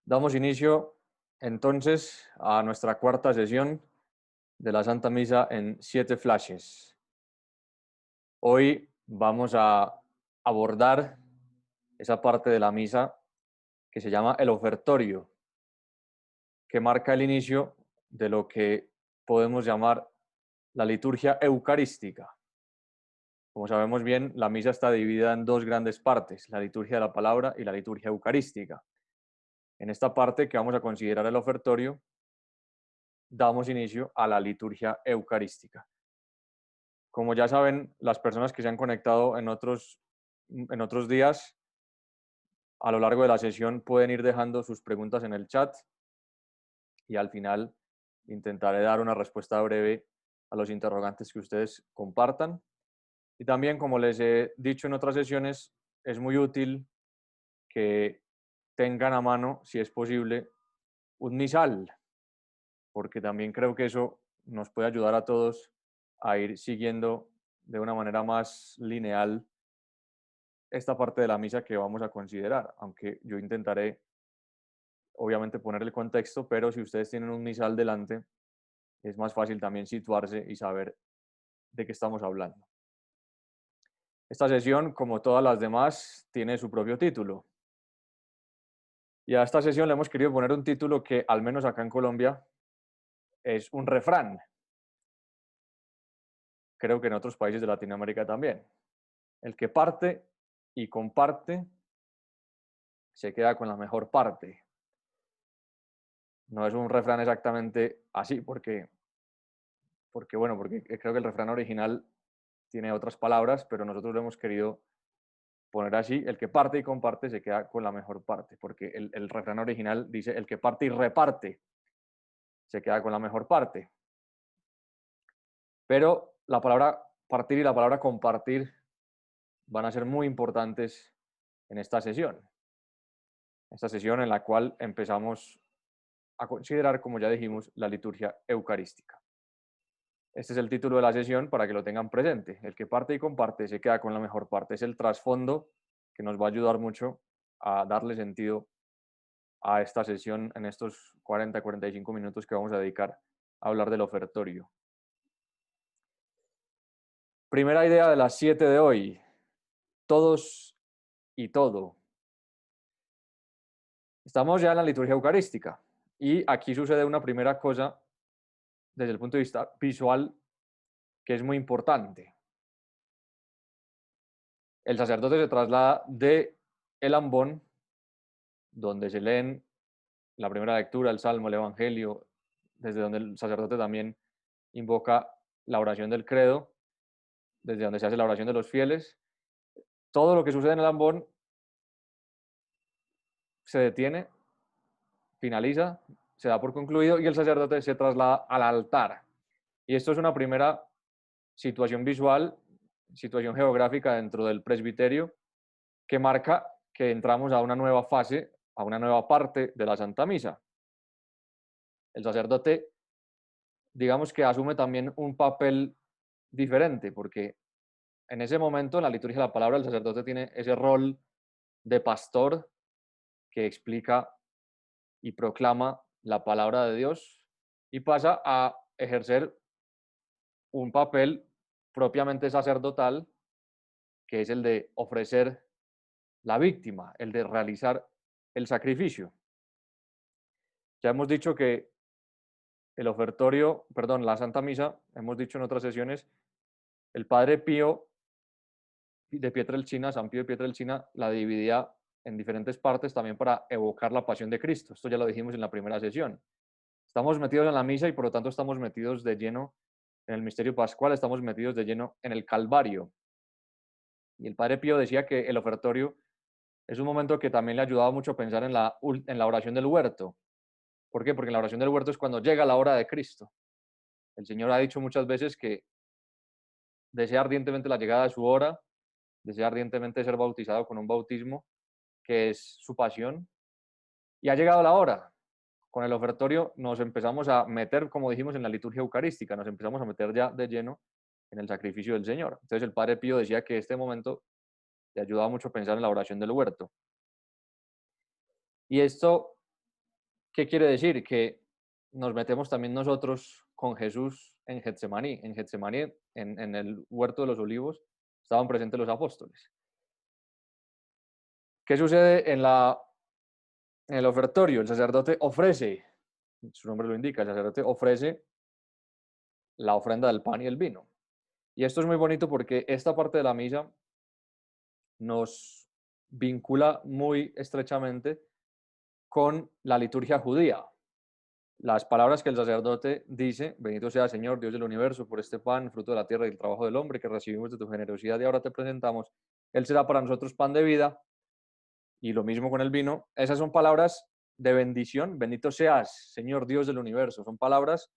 Damos inicio entonces a nuestra cuarta sesión de la Santa Misa en 7 flashes. Hoy vamos a abordar esa parte de la misa que se llama el ofertorio, que marca el inicio de lo que podemos llamar la liturgia eucarística. Como sabemos bien, la misa está dividida en dos grandes partes, la liturgia de la palabra y la liturgia eucarística. En esta parte que vamos a considerar el ofertorio, damos inicio a la liturgia eucarística. Como ya saben, las personas que se han conectado en otros días, a lo largo de la sesión pueden ir dejando sus preguntas en el chat y al final intentaré dar una respuesta breve a los interrogantes que ustedes compartan. Y también, como les he dicho en otras sesiones, es muy útil que tengan a mano, si es posible, un misal, porque también creo que eso nos puede ayudar a todos a ir siguiendo de una manera más lineal esta parte de la misa que vamos a considerar, aunque yo intentaré obviamente poner el contexto, pero si ustedes tienen un misal delante, es más fácil también situarse y saber de qué estamos hablando. Esta sesión, como todas las demás, tiene su propio título. Y a esta sesión le hemos querido poner un título que, al menos acá en Colombia, es un refrán. Creo que en otros países de Latinoamérica también. El que parte y comparte se queda con la mejor parte. No es un refrán exactamente así, porque creo que el refrán original tiene otras palabras, pero nosotros lo hemos querido poner así: el que parte y comparte se queda con la mejor parte, porque el refrán original dice: el que parte y reparte se queda con la mejor parte. Pero la palabra partir y la palabra compartir van a ser muy importantes en esta sesión. Esta sesión en la cual empezamos a considerar, como ya dijimos, la liturgia eucarística. Este es el título de la sesión para que lo tengan presente. El que parte y comparte se queda con la mejor parte. Es el trasfondo que nos va a ayudar mucho a darle sentido a esta sesión en estos 40-45 minutos que vamos a dedicar a hablar del ofertorio. Primera idea de las 7 de hoy: todos y todo. Estamos ya en la liturgia eucarística y aquí sucede una primera cosa desde el punto de vista visual que es muy importante. El sacerdote se traslada de el ambón, donde se leen la primera lectura, el Salmo, el Evangelio, desde donde el sacerdote también invoca la oración del credo, desde donde se hace la oración de los fieles. Todo lo que sucede en el ambón se detiene, finaliza, se da por concluido y el sacerdote se traslada al altar. Y esto es una primera situación visual, situación geográfica dentro del presbiterio, que marca que entramos a una nueva fase, a una nueva parte de la Santa Misa. El sacerdote, digamos que asume también un papel diferente, porque en ese momento, en la liturgia de la palabra, el sacerdote tiene ese rol de pastor que explica y proclama la palabra de Dios y pasa a ejercer un papel propiamente sacerdotal, que es el de ofrecer la víctima, el de realizar el sacrificio. Ya hemos dicho que el ofertorio, perdón, la Santa Misa, hemos dicho en otras sesiones, el Padre Pío de Pietrelcina, San Pío de Pietrelcina, la dividía en diferentes partes también para evocar la pasión de Cristo. Esto ya lo dijimos en la primera sesión. Estamos metidos en la misa y por lo tanto estamos metidos de lleno en el misterio pascual, estamos metidos de lleno en el Calvario. Y el Padre Pío decía que el ofertorio es un momento que también le ayudaba mucho a pensar en la oración del huerto. ¿Por qué? Porque en la oración del huerto es cuando llega la hora de Cristo. El Señor ha dicho muchas veces que desea ardientemente la llegada de su hora, desea ardientemente ser bautizado con un bautismo que es su pasión, y ha llegado la hora. Con el ofertorio nos empezamos a meter, como dijimos, en la liturgia eucarística, nos empezamos a meter ya de lleno en el sacrificio del Señor. Entonces el Padre Pío decía que este momento le ayudaba mucho a pensar en la oración del huerto. Y esto ¿Qué quiere decir? Que nos metemos también nosotros con Jesús en Getsemaní. En Getsemaní, en el huerto de los olivos, estaban presentes los apóstoles. ¿Qué sucede en el ofertorio? El sacerdote ofrece, su nombre lo indica, el sacerdote ofrece la ofrenda del pan y el vino. Y esto es muy bonito porque esta parte de la misa nos vincula muy estrechamente con la liturgia judía. Las palabras que el sacerdote dice: bendito sea Señor, Dios del universo, por este pan, fruto de la tierra y el trabajo del hombre que recibimos de tu generosidad y ahora te presentamos. Él será para nosotros pan de vida, y lo mismo con el vino. Esas son palabras de bendición. Bendito seas, Señor Dios del universo. Son palabras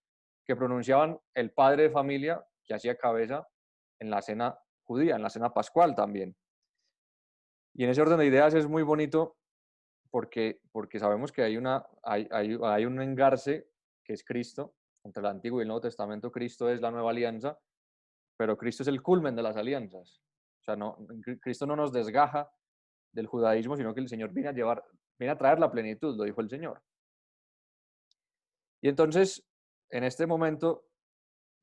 que pronunciaban el padre de familia que hacía cabeza en la cena judía, en la cena pascual también. Y en ese orden de ideas es muy bonito porque sabemos que hay un engarce que es Cristo, entre el Antiguo y el Nuevo Testamento. Cristo es la nueva alianza, pero Cristo es el culmen de las alianzas. O sea, Cristo no nos desgaja del judaísmo, sino que el Señor viene a traer la plenitud, lo dijo el Señor. Y entonces, en este momento,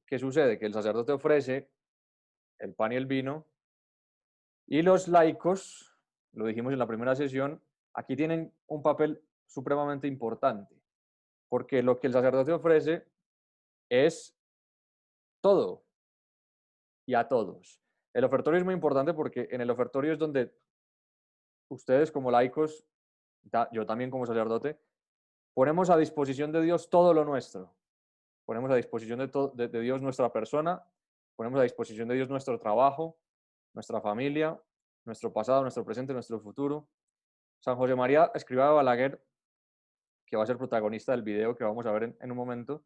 ¿qué sucede? Que el sacerdote ofrece el pan y el vino, y los laicos, lo dijimos en la primera sesión, aquí tienen un papel supremamente importante, porque lo que el sacerdote ofrece es todo y a todos. El ofertorio es muy importante porque en el ofertorio es donde ustedes como laicos, yo también como sacerdote, ponemos a disposición de Dios todo lo nuestro. Ponemos a disposición de Dios nuestra persona, ponemos a disposición de Dios nuestro trabajo, nuestra familia, nuestro pasado, nuestro presente, nuestro futuro. San José María Escrivá de Balaguer, que va a ser protagonista del video que vamos a ver en un momento,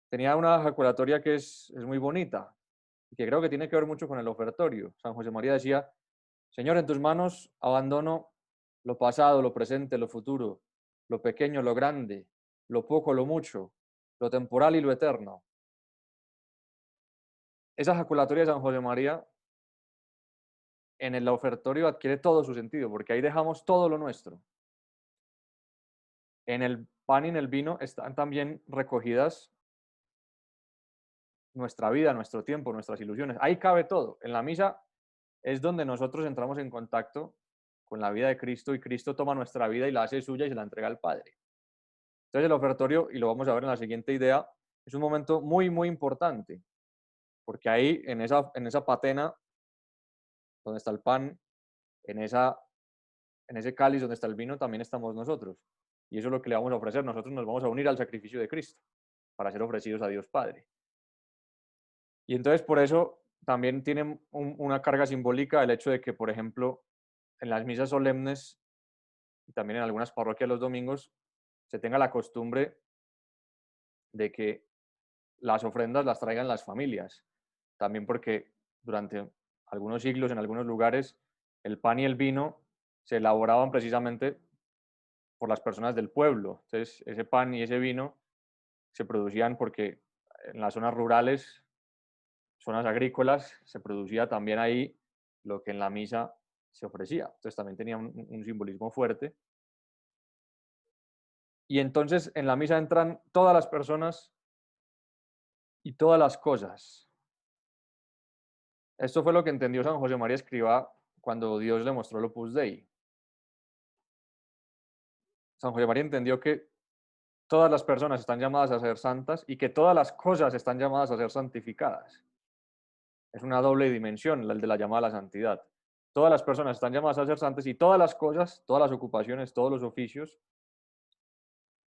tenía una ejaculatoria que es muy bonita y que creo que tiene que ver mucho con el ofertorio. San José María decía: Señor, en tus manos abandono lo pasado, lo presente, lo futuro, lo pequeño, lo grande, lo poco, lo mucho, lo temporal y lo eterno. Esa ejaculatoria de San José María en el ofertorio adquiere todo su sentido, porque ahí dejamos todo lo nuestro. En el pan y en el vino están también recogidas nuestra vida, nuestro tiempo, nuestras ilusiones. Ahí cabe todo. En la misa es donde nosotros entramos en contacto con la vida de Cristo, y Cristo toma nuestra vida y la hace suya y se la entrega al Padre. Entonces el ofertorio, y lo vamos a ver en la siguiente idea, es un momento muy, muy importante, porque ahí en esa patena donde está el pan, en, en ese cáliz donde está el vino, también estamos nosotros. Y eso es lo que le vamos a ofrecer. Nosotros nos vamos a unir al sacrificio de Cristo para ser ofrecidos a Dios Padre. Y entonces por eso también tiene una carga simbólica el hecho de que, por ejemplo, en las misas solemnes y también en algunas parroquias los domingos, se tenga la costumbre de que las ofrendas las traigan las familias. También porque durante algunos siglos, en algunos lugares, el pan y el vino se elaboraban precisamente por las personas del pueblo. Entonces, ese pan y ese vino se producían porque en las zonas rurales, zonas agrícolas, se producía también ahí lo que en la misa se ofrecía. Entonces, también tenía un simbolismo fuerte. Y entonces en la misa entran todas las personas y todas las cosas. Esto fue lo que entendió San José María Escrivá cuando Dios le mostró el Opus Dei. San José María entendió que todas las personas están llamadas a ser santas y que todas las cosas están llamadas a ser santificadas. Es una doble dimensión el de la llamada a la santidad. Todas las personas están llamadas a ser santas y todas las cosas, todas las ocupaciones, todos los oficios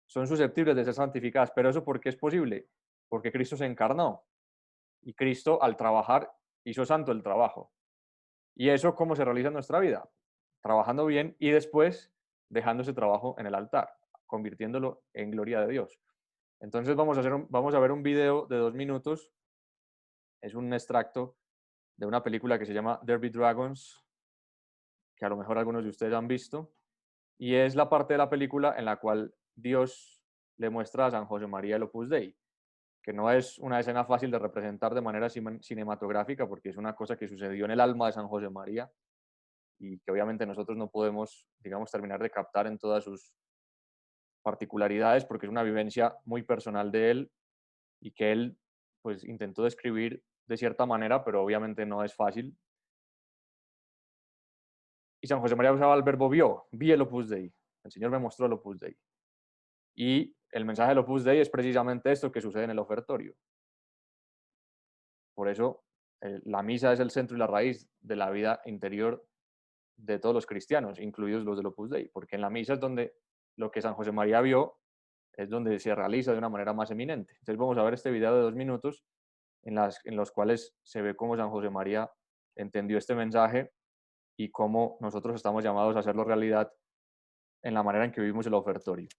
son susceptibles de ser santificadas. ¿Pero eso por qué es posible? Porque Cristo se encarnó y Cristo, al trabajar, hizo santo el trabajo. ¿Y eso cómo se realiza en nuestra vida? Trabajando bien y después dejando ese trabajo en el altar, convirtiéndolo en gloria de Dios. Entonces vamos a ver un video de 2 minutos. Es un extracto de una película que se llama Derby Dragons, que a lo mejor algunos de ustedes han visto, y es la parte de la película en la cual Dios le muestra a San José María el Opus Dei, que no es una escena fácil de representar de manera cinematográfica, porque es una cosa que sucedió en el alma de San José María y que obviamente nosotros no podemos, digamos, terminar de captar en todas particularidades porque es una vivencia muy personal de él y que él pues intentó describir de cierta manera, pero obviamente no es fácil. Y San José María usaba el verbo vio, vi el Opus Dei. El Señor me mostró el Opus Dei. Y el mensaje del Opus Dei es precisamente esto que sucede en el ofertorio. Por eso la misa es el centro y la raíz de la vida interior de todos los cristianos, incluidos los del Opus Dei, porque en la misa es donde lo que San José María vio es donde se realiza de una manera más eminente. Entonces vamos a ver este video de 2 minutos en los cuales se ve cómo San José María entendió este mensaje y cómo nosotros estamos llamados a hacerlo realidad en la manera en que vivimos el ofertorio.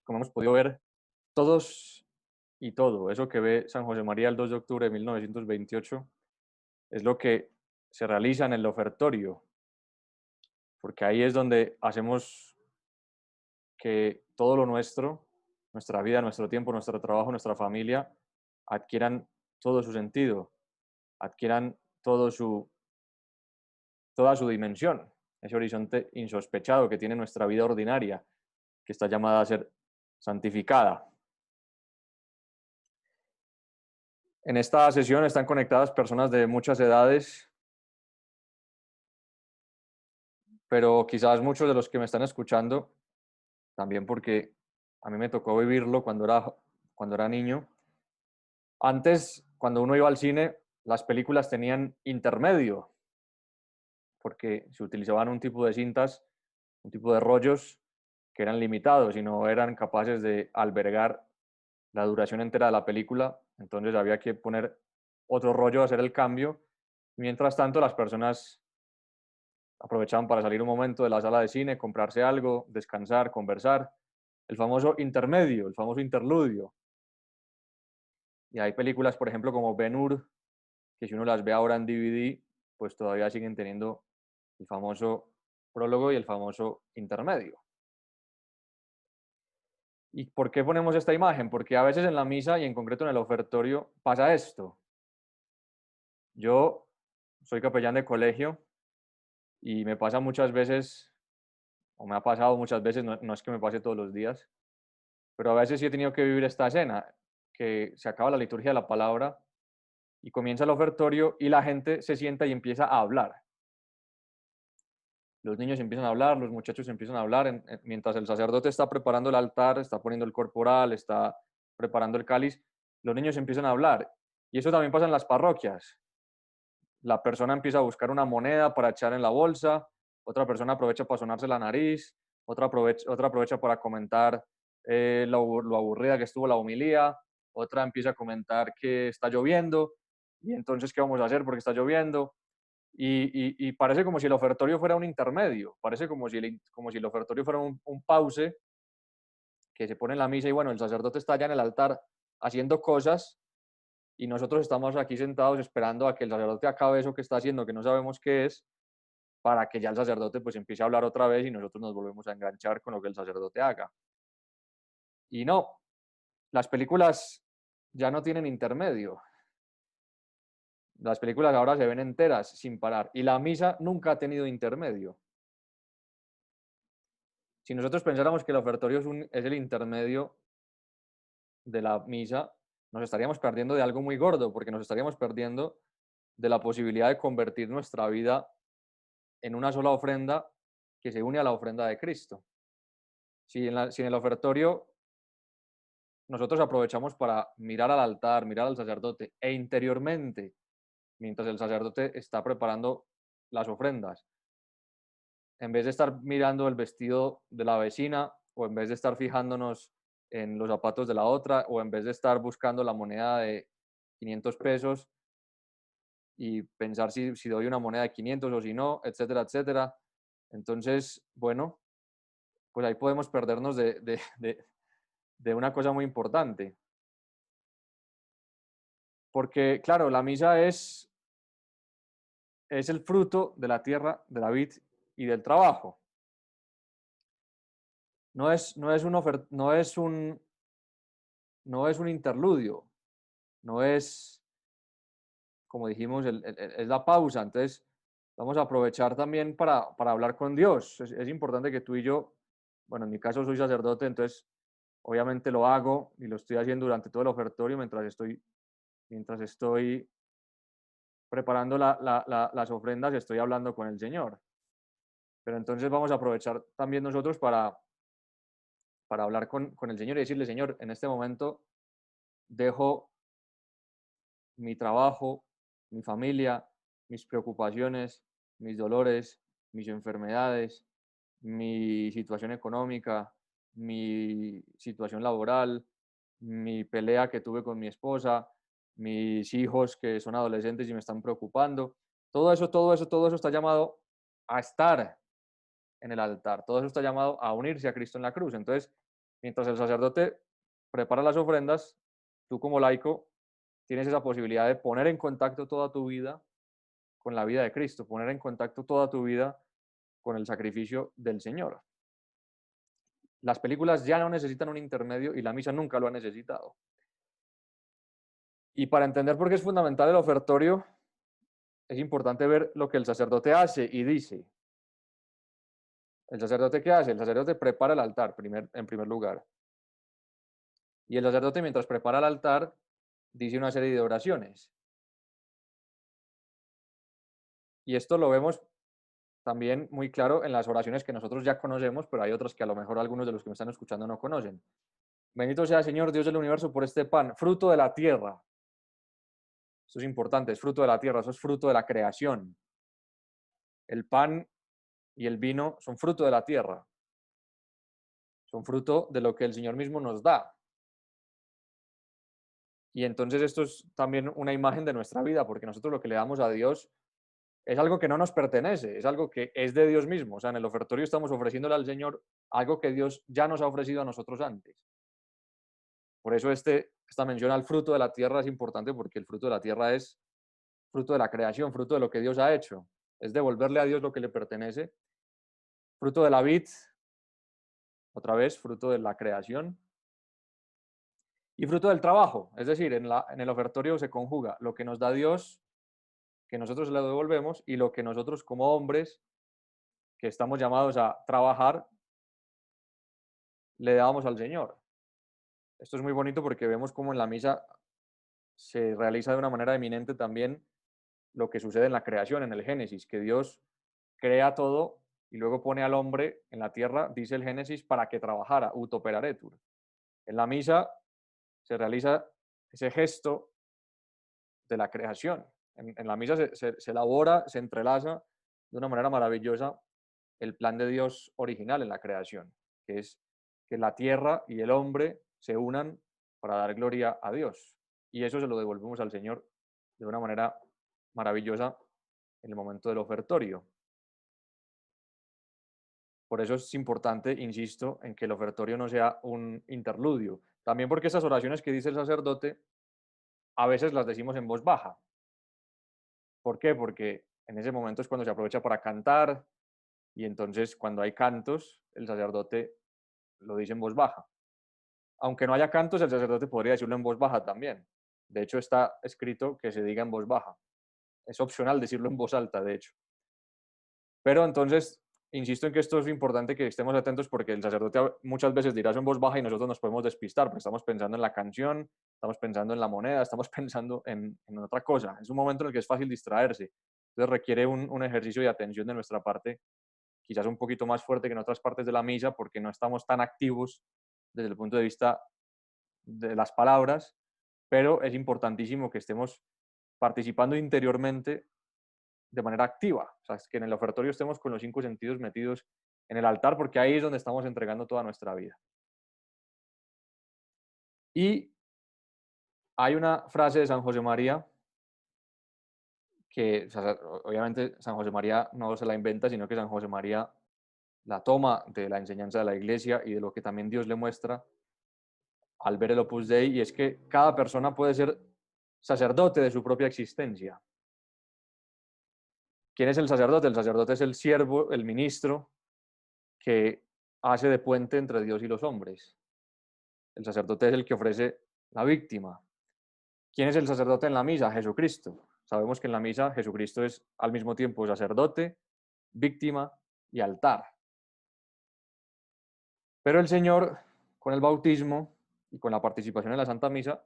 Como hemos podido ver, todos y todo, eso que ve San José María el 2 de octubre de 1928, es lo que se realiza en el ofertorio, porque ahí es donde hacemos que todo lo nuestro, nuestra vida, nuestro tiempo, nuestro trabajo, nuestra familia, adquieran todo su sentido, adquieran toda su dimensión, ese horizonte insospechado que tiene nuestra vida ordinaria, que está llamada a ser santificada. En esta sesión están conectadas personas de muchas edades, pero quizás muchos de los que me están escuchando, también porque a mí me tocó vivirlo cuando era niño. Antes, cuando uno iba al cine, las películas tenían intermedio, porque se utilizaban un tipo de cintas, un tipo de rollos que eran limitados y no eran capaces de albergar la duración entera de la película. Entonces había que poner otro rollo, hacer el cambio. Mientras tanto, las personas aprovechaban para salir un momento de la sala de cine, comprarse algo, descansar, conversar. El famoso intermedio, el famoso interludio. Y hay películas, por ejemplo, como Ben-Hur, que si uno las ve ahora en DVD, pues todavía siguen teniendo el famoso prólogo y el famoso intermedio. ¿Y por qué ponemos esta imagen? Porque a veces en la misa y en concreto en el ofertorio pasa esto. Yo soy capellán de colegio y me pasa muchas veces, o me ha pasado muchas veces, no es que me pase todos los días, pero a veces sí he tenido que vivir esta escena, que se acaba la liturgia de la palabra y comienza el ofertorio y la gente se sienta y empieza a hablar. Los niños empiezan a hablar, los muchachos empiezan a hablar, mientras el sacerdote está preparando el altar, está poniendo el corporal, está preparando el cáliz, los niños empiezan a hablar. Y eso también pasa en las parroquias. La persona empieza a buscar una moneda para echar en la bolsa, otra persona aprovecha para sonarse la nariz, otra aprovecha para comentar lo aburrida que estuvo la homilía, otra empieza a comentar que está lloviendo, y entonces, ¿qué vamos a hacer porque está lloviendo? Y parece como si el ofertorio fuera un intermedio, parece como si el ofertorio fuera un pause que se pone en la misa y bueno, el sacerdote está allá en el altar haciendo cosas y nosotros estamos aquí sentados esperando a que el sacerdote acabe eso que está haciendo, que no sabemos qué es, para que ya el sacerdote pues empiece a hablar otra vez y nosotros nos volvemos a enganchar con lo que el sacerdote haga. Y no, las películas ya no tienen intermedio. Las películas ahora se ven enteras sin parar y la misa nunca ha tenido intermedio. Si nosotros pensáramos que el ofertorio es el intermedio de la misa, nos estaríamos perdiendo de algo muy gordo, porque nos estaríamos perdiendo de la posibilidad de convertir nuestra vida en una sola ofrenda que se une a la ofrenda de Cristo. Si en el ofertorio nosotros aprovechamos para mirar al altar, mirar al sacerdote e interiormente, mientras el sacerdote está preparando las ofrendas, en vez de estar mirando el vestido de la vecina o en vez de estar fijándonos en los zapatos de la otra o en vez de estar buscando la moneda de 500 pesos y pensar si doy una moneda de 500 o si no, etcétera, etcétera. Entonces, bueno, pues ahí podemos perdernos de una cosa muy importante. Porque, claro, la misa es el fruto de la tierra, de la vid y del trabajo. No es un interludio, no es, como dijimos, es la pausa. Entonces, vamos a aprovechar también para hablar con Dios. Es importante que tú y yo, bueno, en mi caso soy sacerdote, entonces obviamente lo hago y lo estoy haciendo durante todo el ofertorio mientras estoy preparando las ofrendas, estoy hablando con el Señor. Pero entonces vamos a aprovechar también nosotros para hablar con el Señor y decirle, Señor, en este momento dejo mi trabajo, mi familia, mis preocupaciones, mis dolores, mis enfermedades, mi situación económica, mi situación laboral, mi pelea que tuve con mi esposa, mis hijos que son adolescentes y me están preocupando. Todo eso está llamado a estar en el altar. Todo eso está llamado a unirse a Cristo en la cruz. Entonces, mientras el sacerdote prepara las ofrendas, tú como laico tienes esa posibilidad de poner en contacto toda tu vida con la vida de Cristo, poner en contacto toda tu vida con el sacrificio del Señor. Las películas ya no necesitan un intermedio y la misa nunca lo ha necesitado. Y para entender por qué es fundamental el ofertorio, es importante ver lo que el sacerdote hace y dice. ¿El sacerdote qué hace? El sacerdote prepara el altar en primer lugar. Y el sacerdote, mientras prepara el altar, dice una serie de oraciones. Y esto lo vemos también muy claro en las oraciones que nosotros ya conocemos, pero hay otras que a lo mejor algunos de los que me están escuchando no conocen. Bendito sea Señor Dios del universo por este pan, fruto de la tierra. Esto es importante, es fruto de la tierra, eso es fruto de la creación. El pan y el vino son fruto de la tierra, son fruto de lo que el Señor mismo nos da. Y entonces esto es también una imagen de nuestra vida, porque nosotros lo que le damos a Dios es algo que no nos pertenece, es algo que es de Dios mismo. O sea, en el ofertorio estamos ofreciéndole al Señor algo que Dios ya nos ha ofrecido a nosotros antes. Por eso esta mención al fruto de la tierra es importante, porque el fruto de la tierra es fruto de la creación, fruto de lo que Dios ha hecho. Es devolverle a Dios lo que le pertenece. Fruto de la vid, otra vez, fruto de la creación. Y fruto del trabajo, es decir, en el ofertorio se conjuga lo que nos da Dios, que nosotros le devolvemos, y lo que nosotros como hombres, que estamos llamados a trabajar, le damos al Señor. Esto es muy bonito porque vemos cómo en la misa se realiza de una manera eminente también lo que sucede en la creación, en el Génesis, que Dios crea todo y luego pone al hombre en la tierra, dice el Génesis, para que trabajara, ut operaretur. En la misa se realiza ese gesto de la creación. En la misa se elabora, se entrelaza de una manera maravillosa el plan de Dios original en la creación, que es que la tierra y el hombre se unan para dar gloria a Dios. Y eso se lo devolvemos al Señor de una manera maravillosa en el momento del ofertorio. Por eso es importante, insisto, en que el ofertorio no sea un interludio. También porque esas oraciones que dice el sacerdote, a veces las decimos en voz baja. ¿Por qué? Porque en ese momento es cuando se aprovecha para cantar y entonces cuando hay cantos, el sacerdote lo dice en voz baja. Aunque no haya cantos, el sacerdote podría decirlo en voz baja también. De hecho, está escrito que se diga en voz baja. Es opcional decirlo en voz alta, de hecho. Pero entonces, insisto en que esto es importante que estemos atentos porque el sacerdote muchas veces dirá eso en voz baja y nosotros nos podemos despistar porque estamos pensando en la canción, estamos pensando en la moneda, estamos pensando en otra cosa. Es un momento en el que es fácil distraerse. Entonces requiere un ejercicio de atención de nuestra parte, quizás un poquito más fuerte que en otras partes de la misa porque no estamos tan activos desde el punto de vista de las palabras, pero es importantísimo que estemos participando interiormente de manera activa, o sea, que en el ofertorio estemos con los 5 sentidos metidos en el altar, porque ahí es donde estamos entregando toda nuestra vida. Y hay una frase de San José María que, o sea, obviamente, San José María no se la inventa, sino que San José María la toma de la enseñanza de la Iglesia y de lo que también Dios le muestra al ver el Opus Dei, y es que cada persona puede ser sacerdote de su propia existencia. ¿Quién es el sacerdote? El sacerdote es el siervo, el ministro, que hace de puente entre Dios y los hombres. El sacerdote es el que ofrece la víctima. ¿Quién es el sacerdote en la misa? Jesucristo. Sabemos que en la misa Jesucristo es al mismo tiempo sacerdote, víctima y altar. Pero el Señor, con el bautismo y con la participación en la Santa Misa,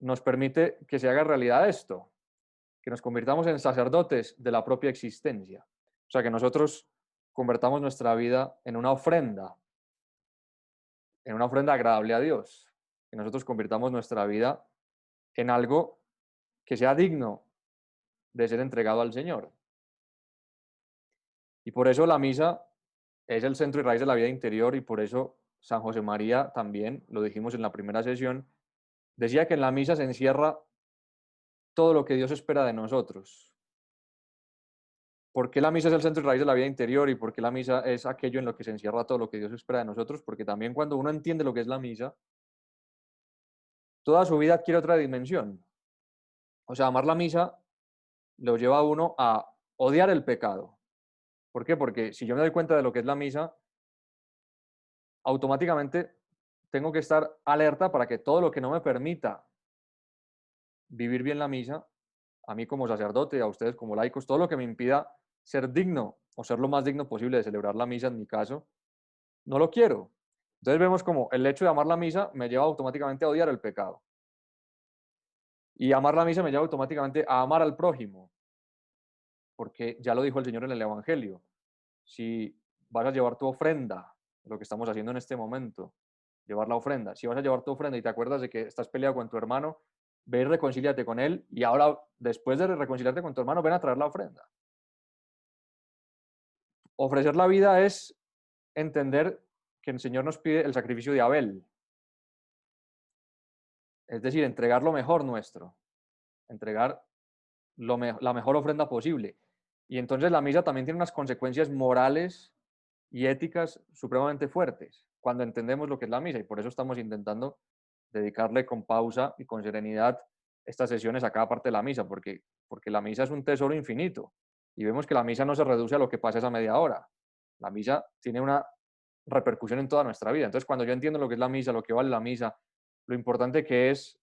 nos permite que se haga realidad esto, que nos convirtamos en sacerdotes de la propia existencia. O sea, que nosotros convertamos nuestra vida en una ofrenda agradable a Dios, que nosotros convirtamos nuestra vida en algo que sea digno de ser entregado al Señor. Y por eso la misa es el centro y raíz de la vida interior, y por eso San José María también, lo dijimos en la primera sesión, decía que en la misa se encierra todo lo que Dios espera de nosotros. ¿Por qué la misa es el centro y raíz de la vida interior y por qué la misa es aquello en lo que se encierra todo lo que Dios espera de nosotros? Porque también cuando uno entiende lo que es la misa, toda su vida adquiere otra dimensión. O sea, amar la misa lo lleva a uno a odiar el pecado. ¿Por qué? Porque si yo me doy cuenta de lo que es la misa, automáticamente tengo que estar alerta para que todo lo que no me permita vivir bien la misa, a mí como sacerdote, a ustedes como laicos, todo lo que me impida ser digno o ser lo más digno posible de celebrar la misa en mi caso, no lo quiero. Entonces vemos como el hecho de amar la misa me lleva automáticamente a odiar el pecado. Y amar la misa me lleva automáticamente a amar al prójimo, porque ya lo dijo el Señor en el Evangelio. Si vas a llevar tu ofrenda, lo que estamos haciendo en este momento, llevar la ofrenda. Si vas a llevar tu ofrenda y te acuerdas de que estás peleado con tu hermano, ve y reconcíliate con él, y ahora, después de reconciliarte con tu hermano, ven a traer la ofrenda. Ofrecer la vida es entender que el Señor nos pide el sacrificio de Abel, es decir, entregar lo mejor nuestro, entregar la mejor ofrenda posible. Y entonces la misa también tiene unas consecuencias morales y éticas supremamente fuertes cuando entendemos lo que es la misa, y por eso estamos intentando dedicarle con pausa y con serenidad estas sesiones a cada parte de la misa, porque la misa es un tesoro infinito y vemos que la misa no se reduce a lo que pasa esa media hora. La misa tiene una repercusión en toda nuestra vida. Entonces, cuando yo entiendo lo que es la misa, lo que vale la misa, lo importante que es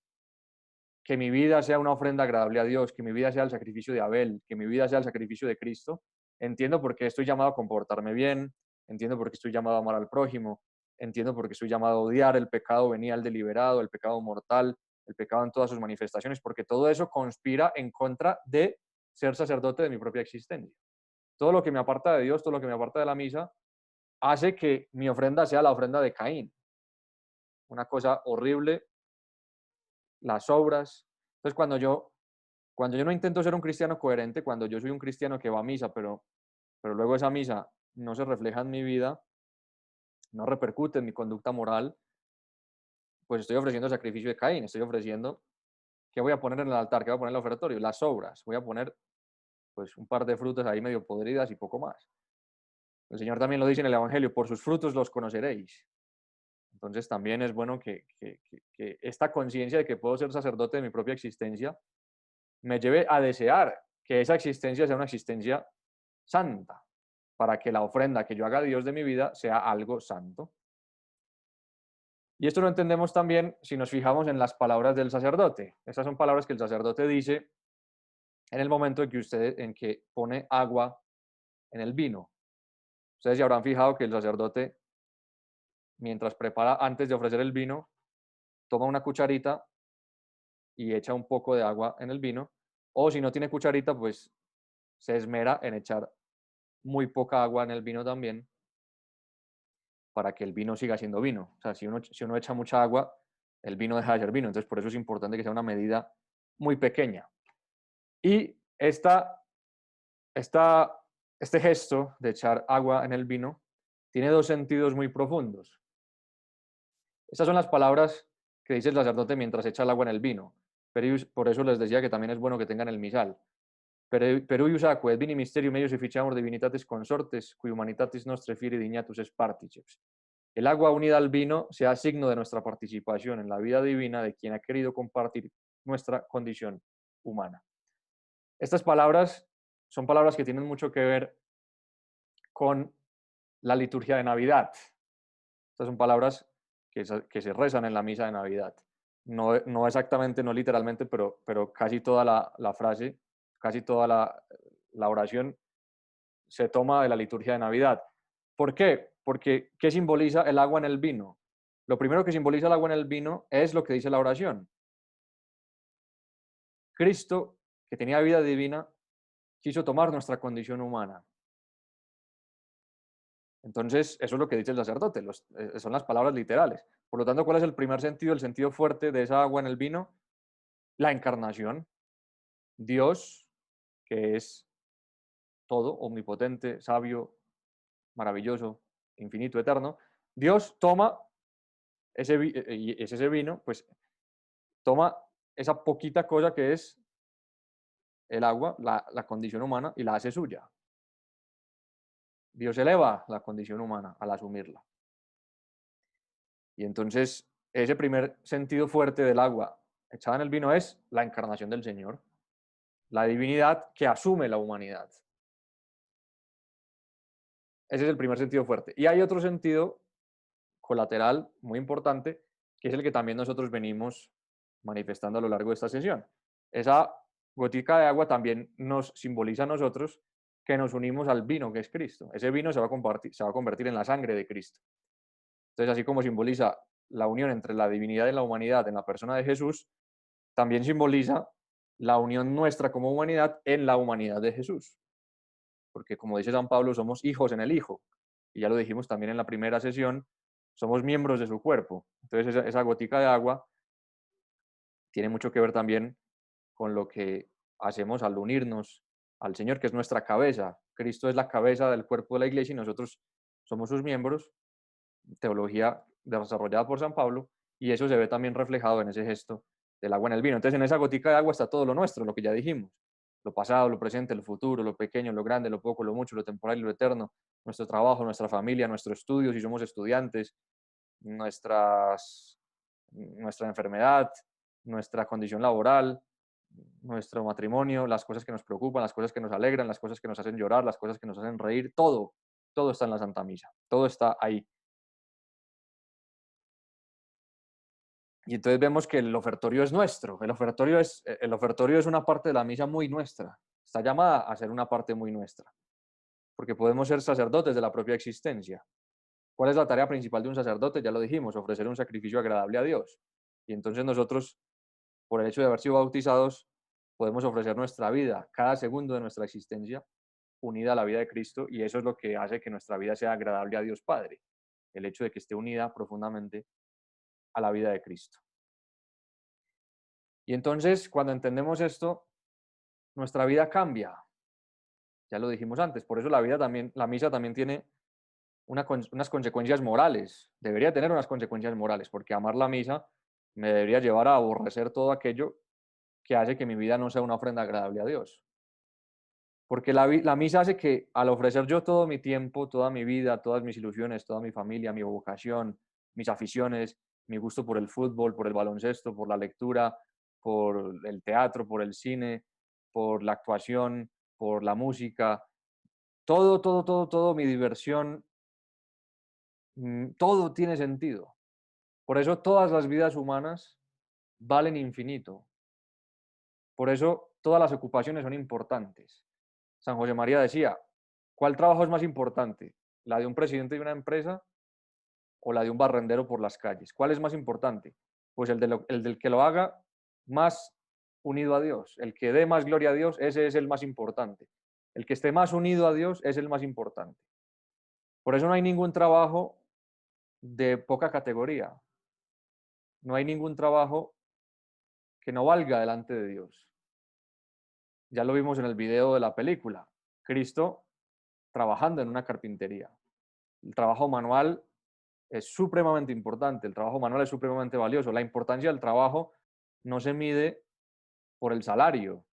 que mi vida sea una ofrenda agradable a Dios, que mi vida sea el sacrificio de Abel, que mi vida sea el sacrificio de Cristo, entiendo por qué estoy llamado a comportarme bien, entiendo por qué estoy llamado a amar al prójimo, entiendo por qué estoy llamado a odiar el pecado venial deliberado, el pecado mortal, el pecado en todas sus manifestaciones, porque todo eso conspira en contra de ser sacerdote de mi propia existencia. Todo lo que me aparta de Dios, todo lo que me aparta de la misa, hace que mi ofrenda sea la ofrenda de Caín. Una cosa horrible, las obras. Entonces, cuando yo no intento ser un cristiano coherente, cuando yo soy un cristiano que va a misa, pero luego esa misa no se refleja en mi vida, no repercute en mi conducta moral, pues estoy ofreciendo sacrificio de Caín, estoy ofreciendo, ¿qué voy a poner en el altar? ¿Qué voy a poner en el ofertorio? Las obras. Voy a poner pues un par de frutas ahí medio podridas y poco más. El Señor también lo dice en el Evangelio, por sus frutos los conoceréis. Entonces también es bueno que esta conciencia de que puedo ser sacerdote de mi propia existencia me lleve a desear que esa existencia sea una existencia santa, para que la ofrenda que yo haga a Dios de mi vida sea algo santo. Y esto lo entendemos también si nos fijamos en las palabras del sacerdote. Estas son palabras que el sacerdote dice en el momento en que pone agua en el vino. Ustedes se habrán fijado que el sacerdote, mientras prepara, antes de ofrecer el vino, toma una cucharita y echa un poco de agua en el vino, o si no tiene cucharita, pues se esmera en echar muy poca agua en el vino también, para que el vino siga siendo vino. O sea, si uno echa mucha agua, el vino deja de ser vino. Entonces, por eso es importante que sea una medida muy pequeña. Y este gesto de echar agua en el vino tiene dos sentidos muy profundos. Estas son las palabras que dice el sacerdote mientras echa el agua en el vino. Pero por eso les decía que también es bueno que tengan el misal. Per usaque et vini mysterium eius efficiamur divinitatis consortes, qui humanitatis nostre firi dignatus es particeps. El agua unida al vino sea signo de nuestra participación en la vida divina de quien ha querido compartir nuestra condición humana. Estas palabras son palabras que tienen mucho que ver con la liturgia de Navidad. Estas son palabras que se rezan en la misa de Navidad. No exactamente, no literalmente, pero casi toda la frase, casi toda la oración se toma de la liturgia de Navidad. ¿Por qué? Porque ¿qué simboliza el agua en el vino? Lo primero que simboliza el agua en el vino es lo que dice la oración. Cristo, que tenía vida divina, quiso tomar nuestra condición humana. Entonces, eso es lo que dice el sacerdote, son las palabras literales. Por lo tanto, ¿cuál es el primer sentido, el sentido fuerte de esa agua en el vino? La encarnación. Dios, que es todo, omnipotente, sabio, maravilloso, infinito, eterno, Dios toma y es ese vino, pues toma esa poquita cosa que es el agua, la condición humana, y la hace suya. Dios eleva la condición humana al asumirla. Y entonces, ese primer sentido fuerte del agua echada en el vino es la encarnación del Señor, la divinidad que asume la humanidad. Ese es el primer sentido fuerte. Y hay otro sentido colateral muy importante, que es el que también nosotros venimos manifestando a lo largo de esta sesión. Esa gotica de agua también nos simboliza a nosotros que nos unimos al vino que es Cristo. Ese vino se va a convertir en la sangre de Cristo. Entonces, así como simboliza la unión entre la divinidad y la humanidad en la persona de Jesús, también simboliza la unión nuestra como humanidad en la humanidad de Jesús. Porque como dice San Pablo, somos hijos en el Hijo. Y ya lo dijimos también en la primera sesión, somos miembros de su cuerpo. Entonces esa gotica de agua tiene mucho que ver también con lo que hacemos al unirnos al Señor, que es nuestra cabeza. Cristo es la cabeza del cuerpo de la iglesia y nosotros somos sus miembros, teología desarrollada por San Pablo, y eso se ve también reflejado en ese gesto del agua en el vino. Entonces en esa gotica de agua está todo lo nuestro, lo que ya dijimos. lo pasado, lo presente, lo futuro, lo pequeño, lo grande, lo poco, lo mucho, lo temporal y lo eterno, nuestro trabajo, nuestra familia, nuestro estudio, si somos estudiantes, nuestra enfermedad, nuestra condición laboral, nuestro matrimonio, las cosas que nos preocupan, las cosas que nos alegran, las cosas que nos hacen llorar, las cosas que nos hacen reír, todo, todo está en la Santa Misa, todo está ahí. Y entonces vemos que el ofertorio es nuestro, el ofertorio es una parte de la misa muy nuestra, está llamada a ser una parte muy nuestra, porque podemos ser sacerdotes de la propia existencia. ¿Cuál es la tarea principal de un sacerdote? Ya lo dijimos, ofrecer un sacrificio agradable a Dios. Y entonces nosotros, por el hecho de haber sido bautizados, podemos ofrecer nuestra vida, cada segundo de nuestra existencia, unida a la vida de Cristo, y eso es lo que hace que nuestra vida sea agradable a Dios Padre, el hecho de que esté unida profundamente a la vida de Cristo. Y entonces, cuando entendemos esto, nuestra vida cambia. Ya lo dijimos antes, por eso la misa también tiene unas consecuencias morales. Debería tener unas consecuencias morales, porque amar la misa me debería llevar a aborrecer todo aquello que hace que mi vida no sea una ofrenda agradable a Dios. Porque la misa hace que al ofrecer yo todo mi tiempo, toda mi vida, todas mis ilusiones, toda mi familia, mi vocación, mis aficiones, mi gusto por el fútbol, por el baloncesto, por la lectura, por el teatro, por el cine, por la actuación, por la música, todo, mi diversión, todo tiene sentido. Por eso todas las vidas humanas valen infinito. Por eso todas las ocupaciones son importantes. San José María decía, ¿cuál trabajo es más importante? ¿La de un presidente de una empresa o la de un barrendero por las calles? ¿Cuál es más importante? Pues el del que lo haga más unido a Dios. El que dé más gloria a Dios, ese es el más importante. El que esté más unido a Dios es el más importante. Por eso no hay ningún trabajo de poca categoría. No hay ningún trabajo que no valga delante de Dios. Ya lo vimos en el video de la película. Cristo trabajando en una carpintería. El trabajo manual es supremamente importante, el trabajo manual es supremamente valioso. La importancia del trabajo no se mide por el salario,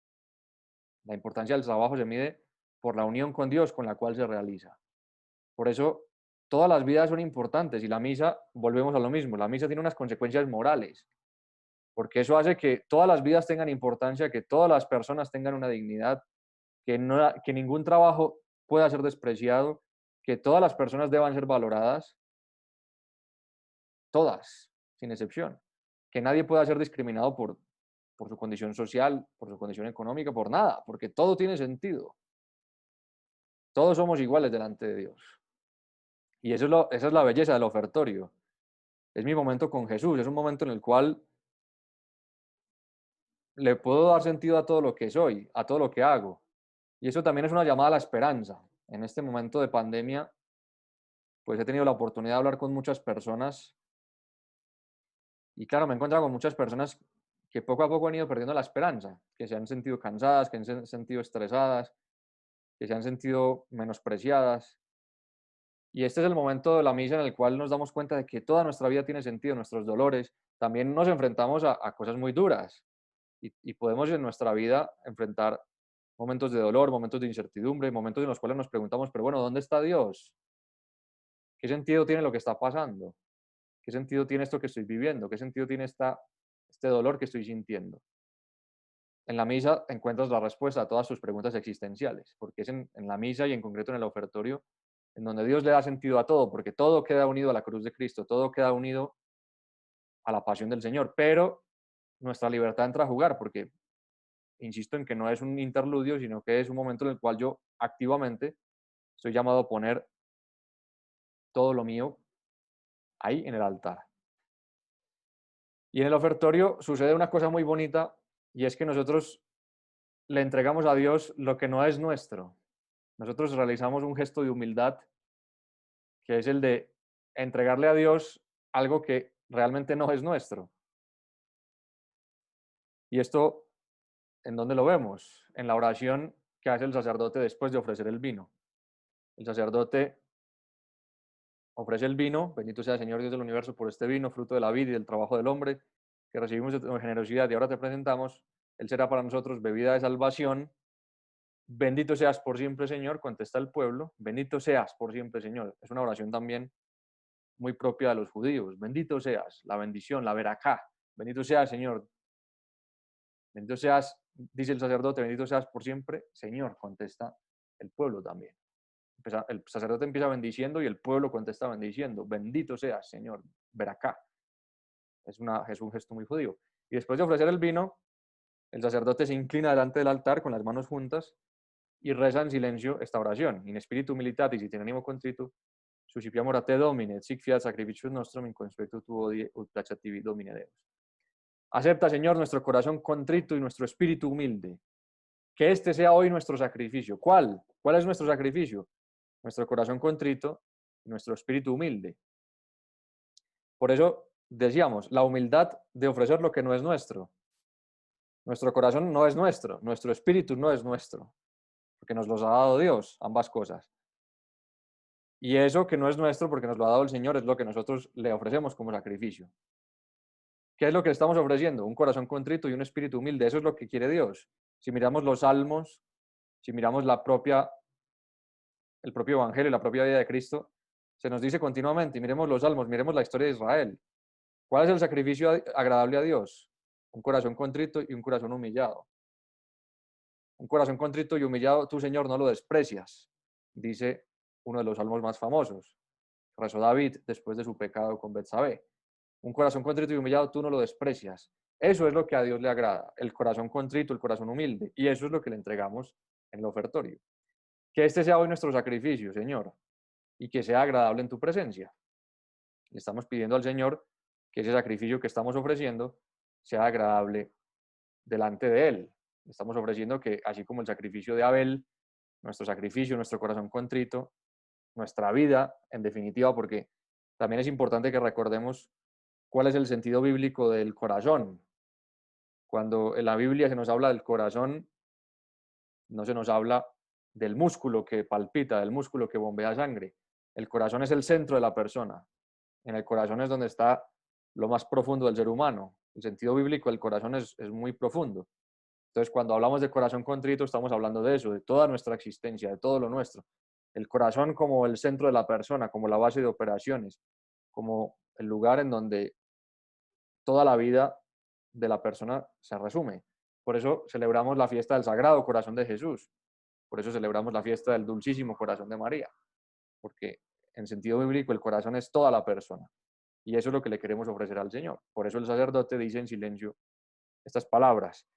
la importancia del trabajo se mide por la unión con Dios con la cual se realiza. Por eso todas las vidas son importantes y la misa, volvemos a lo mismo, la misa tiene unas consecuencias morales, porque eso hace que todas las vidas tengan importancia, que todas las personas tengan una dignidad, que ningún trabajo pueda ser despreciado, que todas las personas deban ser valoradas, todas, sin excepción. Que nadie pueda ser discriminado por su condición social, por su condición económica, por nada, porque todo tiene sentido. Todos somos iguales delante de Dios. Y esa es la belleza del ofertorio. Es mi momento con Jesús, es un momento en el cual le puedo dar sentido a todo lo que soy, a todo lo que hago. Y eso también es una llamada a la esperanza. En este momento de pandemia, pues he tenido la oportunidad de hablar con muchas personas y claro, me he encontrado con muchas personas que poco a poco han ido perdiendo la esperanza, que se han sentido cansadas, que se han sentido estresadas, que se han sentido menospreciadas. Y este es el momento de la misa en el cual nos damos cuenta de que toda nuestra vida tiene sentido, nuestros dolores. También nos enfrentamos a cosas muy duras y podemos en nuestra vida enfrentar momentos de dolor, momentos de incertidumbre, momentos en los cuales nos preguntamos, pero bueno, ¿dónde está Dios? ¿Qué sentido tiene lo que está pasando? ¿Qué sentido tiene esto que estoy viviendo? ¿Qué sentido tiene este dolor que estoy sintiendo? En la misa encuentras la respuesta a todas tus preguntas existenciales, porque es en la misa y en concreto en el ofertorio en donde Dios le da sentido a todo, porque todo queda unido a la cruz de Cristo, todo queda unido a la pasión del Señor, pero nuestra libertad entra a jugar, porque insisto en que no es un interludio, sino que es un momento en el cual yo activamente estoy llamado a poner todo lo mío ahí en el altar. Y en el ofertorio sucede una cosa muy bonita y es que nosotros le entregamos a Dios lo que no es nuestro. Nosotros realizamos un gesto de humildad que es el de entregarle a Dios algo que realmente no es nuestro. Y esto, ¿en dónde lo vemos? En la oración que hace el sacerdote después de ofrecer el vino. El sacerdote ofrece el vino, bendito sea el Señor Dios del universo por este vino, fruto de la vida y del trabajo del hombre, que recibimos de tu generosidad y ahora te presentamos. Él será para nosotros bebida de salvación Bendito seas por siempre, Señor, contesta el pueblo. Bendito seas por siempre, Señor. Es una oración también muy propia de los judíos. Bendito seas, la bendición, la veracá. Bendito seas, Señor. Bendito seas, dice el sacerdote, bendito seas por siempre, Señor, contesta el pueblo también. El sacerdote empieza bendiciendo y el pueblo contesta bendiciendo. Bendito seas, Señor, veracá. Es un gesto muy judío. Y después de ofrecer el vino, el sacerdote se inclina delante del altar con las manos juntas y reza en silencio esta oración. In spiritu militatis et in animo contrito, suscipiamur a te Domine, et sic fiat sacrificius nostrum in consuetu tuo die ut placet tibi Domine Deus. Acepta, Señor, nuestro corazón contrito y nuestro espíritu humilde. Que este sea hoy nuestro sacrificio. ¿Cuál? ¿Cuál es nuestro sacrificio? Nuestro corazón contrito y nuestro espíritu humilde. Por eso decíamos, la humildad de ofrecer lo que no es nuestro. Nuestro corazón no es nuestro, nuestro espíritu no es nuestro, porque nos los ha dado Dios, ambas cosas. Y eso que no es nuestro, porque nos lo ha dado el Señor, es lo que nosotros le ofrecemos como sacrificio. ¿Qué es lo que le estamos ofreciendo? Un corazón contrito y un espíritu humilde. Eso es lo que quiere Dios. Si miramos los salmos, si miramos el propio evangelio, la propia vida de Cristo, se nos dice continuamente, y miremos los salmos, miremos la historia de Israel. ¿Cuál es el sacrificio agradable a Dios? Un corazón contrito y un corazón humillado. Un corazón contrito y humillado, tú, Señor, no lo desprecias, dice uno de los salmos más famosos. Rezó David después de su pecado con Betsabé. Un corazón contrito y humillado, tú no lo desprecias. Eso es lo que a Dios le agrada, el corazón contrito, el corazón humilde, y eso es lo que le entregamos en el ofertorio. Que este sea hoy nuestro sacrificio, Señor, y que sea agradable en tu presencia. Le estamos pidiendo al Señor que ese sacrificio que estamos ofreciendo sea agradable delante de Él. Le estamos ofreciendo que, así como el sacrificio de Abel, nuestro sacrificio, nuestro corazón contrito, nuestra vida, en definitiva, porque también es importante que recordemos cuál es el sentido bíblico del corazón. Cuando en la Biblia se nos habla del corazón, no se nos habla del músculo que palpita, del músculo que bombea sangre. El corazón es el centro de la persona. En el corazón es donde está lo más profundo del ser humano. El sentido bíblico del corazón es muy profundo. Entonces, cuando hablamos de corazón contrito, estamos hablando de eso, de toda nuestra existencia, de todo lo nuestro. El corazón como el centro de la persona, como la base de operaciones, como el lugar en donde toda la vida de la persona se resume. Por eso celebramos la fiesta del Sagrado Corazón de Jesús. Por eso celebramos la fiesta del Dulcísimo Corazón de María. Porque en sentido bíblico el corazón es toda la persona. Y eso es lo que le queremos ofrecer al Señor. Por eso el sacerdote dice en silencio estas palabras.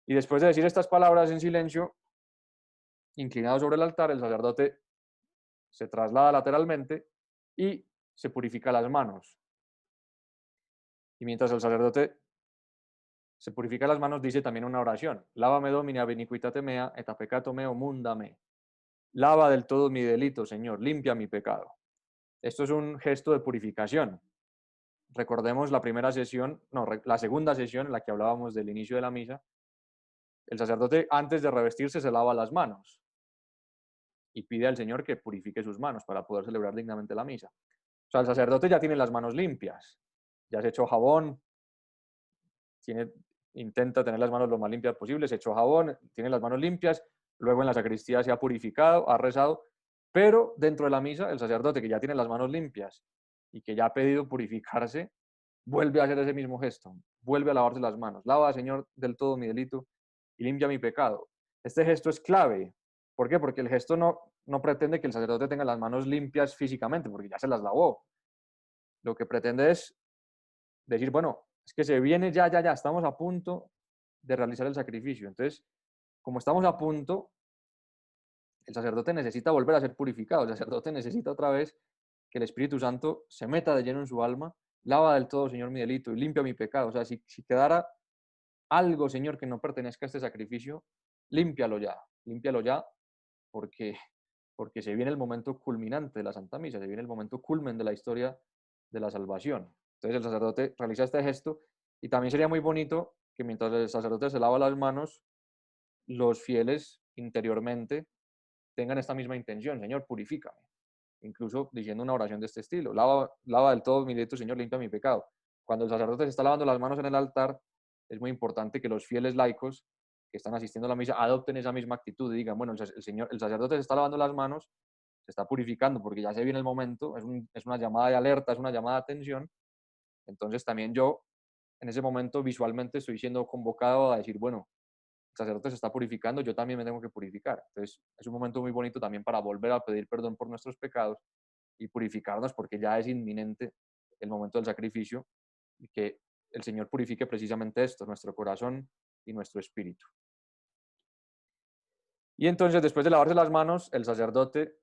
Y después de decir estas palabras en silencio, inclinado sobre el altar, el sacerdote se traslada lateralmente y se purifica las manos. Y mientras el sacerdote se purifica las manos, dice también una oración. Lávame Domine ab iniquitate mea, et a peccato meo munda me. Lava del todo mi delito, Señor, limpia mi pecado. Esto es un gesto de purificación. Recordemos la primera sesión, no, la segunda sesión en la que hablábamos del inicio de la misa. El sacerdote, antes de revestirse, se lava las manos y pide al Señor que purifique sus manos para poder celebrar dignamente la misa. O sea, el sacerdote ya tiene las manos limpias, ya se echó jabón, intenta tener las manos lo más limpias posible, se echó jabón, tiene las manos limpias, luego en la sacristía se ha purificado, ha rezado, pero dentro de la misa, el sacerdote que ya tiene las manos limpias y que ya ha pedido purificarse, vuelve a hacer ese mismo gesto, vuelve a lavarse las manos, lava, Señor, del todo mi delito y limpia mi pecado. Este gesto es clave. ¿Por qué? Porque el gesto no pretende que el sacerdote tenga las manos limpias físicamente, porque ya se las lavó. Lo que pretende es decir, bueno, es que se viene ya, estamos a punto de realizar el sacrificio. Entonces, como estamos a punto, el sacerdote necesita volver a ser purificado, el sacerdote necesita otra vez que el Espíritu Santo se meta de lleno en su alma, lava del todo, Señor, mi delito y limpia mi pecado. O sea, si quedara algo, Señor, que no pertenezca a este sacrificio, límpialo ya, porque, porque se viene el momento culminante de la Santa Misa, se viene el momento culmen de la historia de la salvación. Entonces el sacerdote realiza este gesto y también sería muy bonito que mientras el sacerdote se lava las manos, los fieles interiormente tengan esta misma intención: Señor, purifícame. Incluso diciendo una oración de este estilo: lava del todo mi delito, Señor, limpia mi pecado. Cuando el sacerdote se está lavando las manos en el altar, es muy importante que los fieles laicos que están asistiendo a la misa adopten esa misma actitud y digan, bueno, el sacerdote se está lavando las manos, se está purificando porque ya se viene el momento, es una llamada de alerta, es una llamada de atención. Entonces también yo en ese momento visualmente estoy siendo convocado a decir, bueno, el sacerdote se está purificando, yo también me tengo que purificar. Entonces es un momento muy bonito también para volver a pedir perdón por nuestros pecados y purificarnos porque ya es inminente el momento del sacrificio y que el Señor purifique precisamente esto, nuestro corazón y nuestro espíritu. Y entonces, después de lavarse las manos, el sacerdote,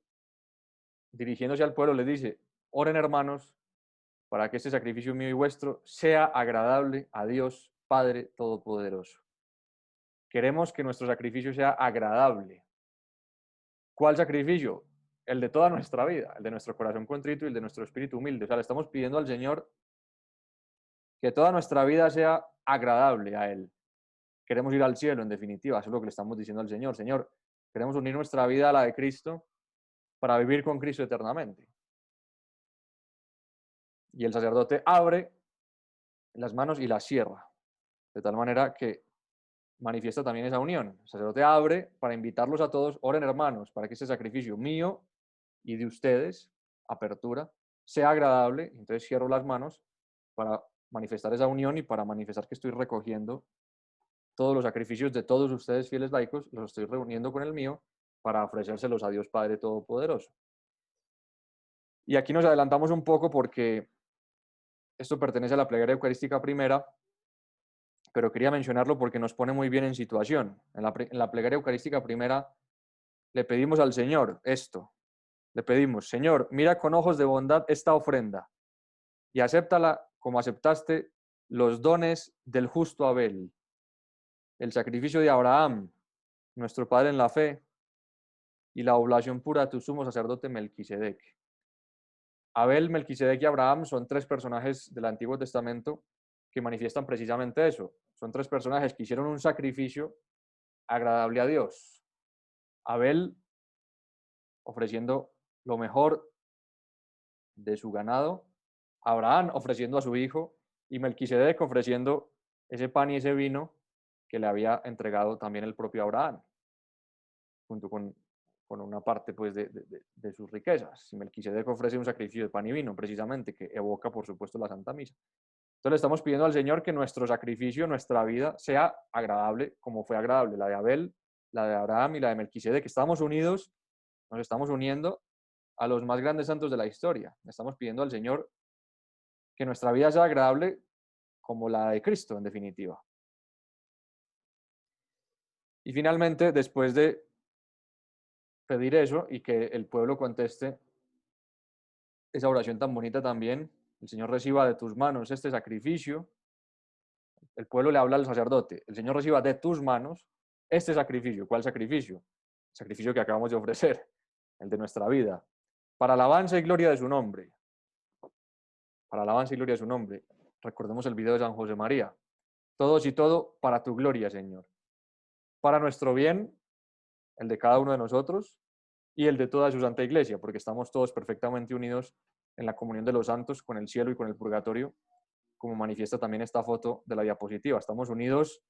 dirigiéndose al pueblo, le dice, oren hermanos, para que este sacrificio mío y vuestro sea agradable a Dios Padre Todopoderoso. Queremos que nuestro sacrificio sea agradable. ¿Cuál sacrificio? El de toda nuestra vida, el de nuestro corazón contrito y el de nuestro espíritu humilde. O sea, le estamos pidiendo al Señor que toda nuestra vida sea agradable a Él. Queremos ir al cielo, en definitiva, eso es lo que le estamos diciendo al Señor. Señor, queremos unir nuestra vida a la de Cristo para vivir con Cristo eternamente. Y el sacerdote abre las manos y las cierra, de tal manera que manifiesta también esa unión. El sacerdote abre para invitarlos a todos, oren hermanos, para que este sacrificio mío y de ustedes, apertura, sea agradable. Entonces cierro las manos para manifestar esa unión y para manifestar que estoy recogiendo todos los sacrificios de todos ustedes, fieles laicos, los estoy reuniendo con el mío para ofrecérselos a Dios Padre Todopoderoso. Y aquí nos adelantamos un poco porque esto pertenece a la plegaria eucarística primera, pero quería mencionarlo porque nos pone muy bien en situación. En la plegaria eucarística primera le pedimos al Señor esto. Le pedimos, Señor, mira con ojos de bondad esta ofrenda y acéptala como aceptaste los dones del justo Abel, el sacrificio de Abraham, nuestro Padre en la fe, y la oblación pura de tu sumo sacerdote Melquisedec. Abel, Melquisedec y Abraham son tres personajes del Antiguo Testamento que manifiestan precisamente eso. Son tres personajes que hicieron un sacrificio agradable a Dios. Abel ofreciendo lo mejor de su ganado, Abraham ofreciendo a su hijo y Melquisedec ofreciendo ese pan y ese vino que le había entregado también el propio Abraham, junto con una parte pues, de sus riquezas. Y Melquisedec ofrece un sacrificio de pan y vino, precisamente, que evoca, por supuesto, la Santa Misa. Entonces le estamos pidiendo al Señor que nuestro sacrificio, nuestra vida, sea agradable, como fue agradable la de Abel, la de Abraham y la de Melquisedec, que estamos unidos, nos estamos uniendo a los más grandes santos de la historia. Le estamos pidiendo al Señor que nuestra vida sea agradable como la de Cristo, en definitiva. Y finalmente, después de pedir eso y que el pueblo conteste esa oración tan bonita también, el Señor reciba de tus manos este sacrificio, el pueblo le habla al sacerdote, el Señor reciba de tus manos este sacrificio. ¿Cuál sacrificio? El sacrificio que acabamos de ofrecer, el de nuestra vida, para alabanza y gloria de su nombre. Para alabanza y gloria de su nombre. Recordemos el video de San José María. Todos y todo para tu gloria, Señor. Para nuestro bien, el de cada uno de nosotros y el de toda su Santa Iglesia, porque estamos todos perfectamente unidos en la comunión de los santos con el cielo y con el purgatorio, como manifiesta también esta foto de la diapositiva. Estamos unidos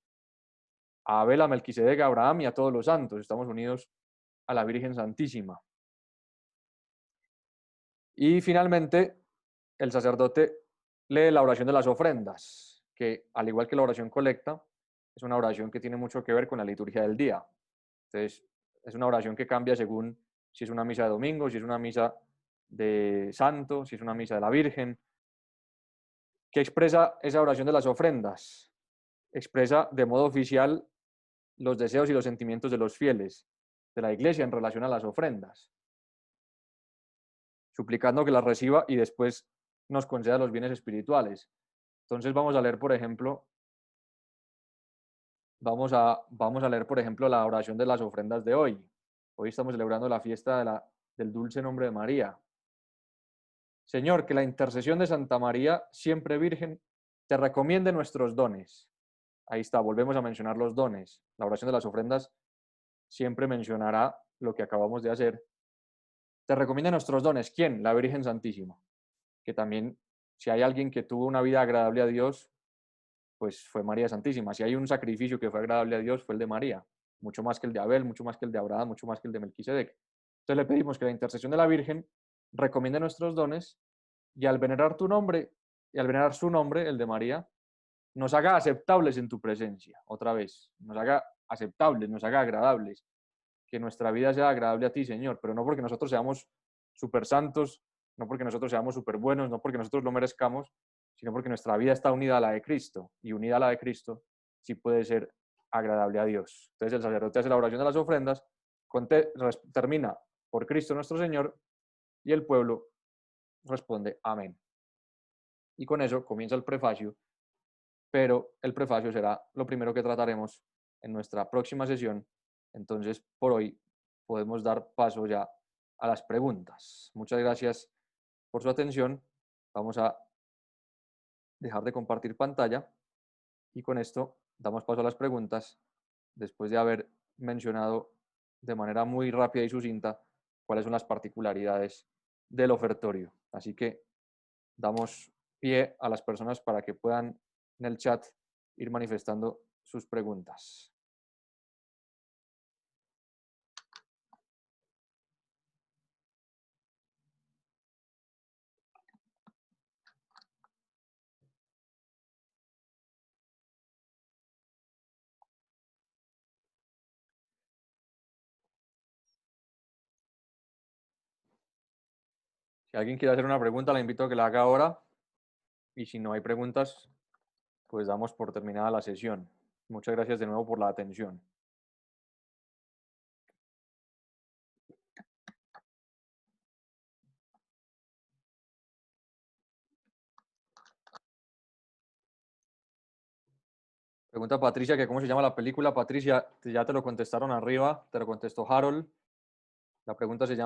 a Abel, a Melquisedec, a Abraham y a todos los santos. Estamos unidos a la Virgen Santísima. Y finalmente, el sacerdote lee la oración de las ofrendas, que al igual que la oración colecta, es una oración que tiene mucho que ver con la liturgia del día. Entonces, es una oración que cambia según si es una misa de domingo, si es una misa de santo, si es una misa de la Virgen. ¿Qué expresa esa oración de las ofrendas? Expresa de modo oficial los deseos y los sentimientos de los fieles de la Iglesia en relación a las ofrendas, suplicando que las reciba y después nos conceda los bienes espirituales. Entonces vamos a leer, por ejemplo, vamos a leer, por ejemplo, la oración de las ofrendas de hoy. Hoy estamos celebrando la fiesta del dulce nombre de María. Señor, que la intercesión de Santa María, siempre Virgen, te recomiende nuestros dones. Ahí está, volvemos a mencionar los dones. La oración de las ofrendas siempre mencionará lo que acabamos de hacer. Te recomienda nuestros dones. ¿Quién? La Virgen Santísima. Que también, si hay alguien que tuvo una vida agradable a Dios, pues fue María Santísima. Si hay un sacrificio que fue agradable a Dios, fue el de María, mucho más que el de Abel, mucho más que el de Abraham, mucho más que el de Melquisedec. Entonces le pedimos que la intercesión de la Virgen recomiende nuestros dones y al venerar tu nombre, y al venerar su nombre, el de María, nos haga aceptables en tu presencia, otra vez, nos haga aceptables, nos haga agradables, que nuestra vida sea agradable a ti, Señor, pero no porque nosotros seamos súper santos, no porque nosotros seamos súper buenos, no porque nosotros lo merezcamos, sino porque nuestra vida está unida a la de Cristo, y unida a la de Cristo sí puede ser agradable a Dios. Entonces el sacerdote hace la oración de las ofrendas, termina por Cristo nuestro Señor, y el pueblo responde amén. Y con eso comienza el prefacio, pero el prefacio será lo primero que trataremos en nuestra próxima sesión. Entonces, por hoy podemos dar paso ya a las preguntas. Muchas gracias por su atención. Vamos a dejar de compartir pantalla y con esto damos paso a las preguntas después de haber mencionado de manera muy rápida y sucinta cuáles son las particularidades del ofertorio. Así que damos pie a las personas para que puedan en el chat ir manifestando sus preguntas. Si alguien quiere hacer una pregunta, la invito a que la haga ahora. Y si no hay preguntas, pues damos por terminada la sesión. Muchas gracias de nuevo por la atención. Pregunta Patricia que cómo se llama la película. Patricia, ya te lo contestaron arriba, te lo contestó Harold. La película se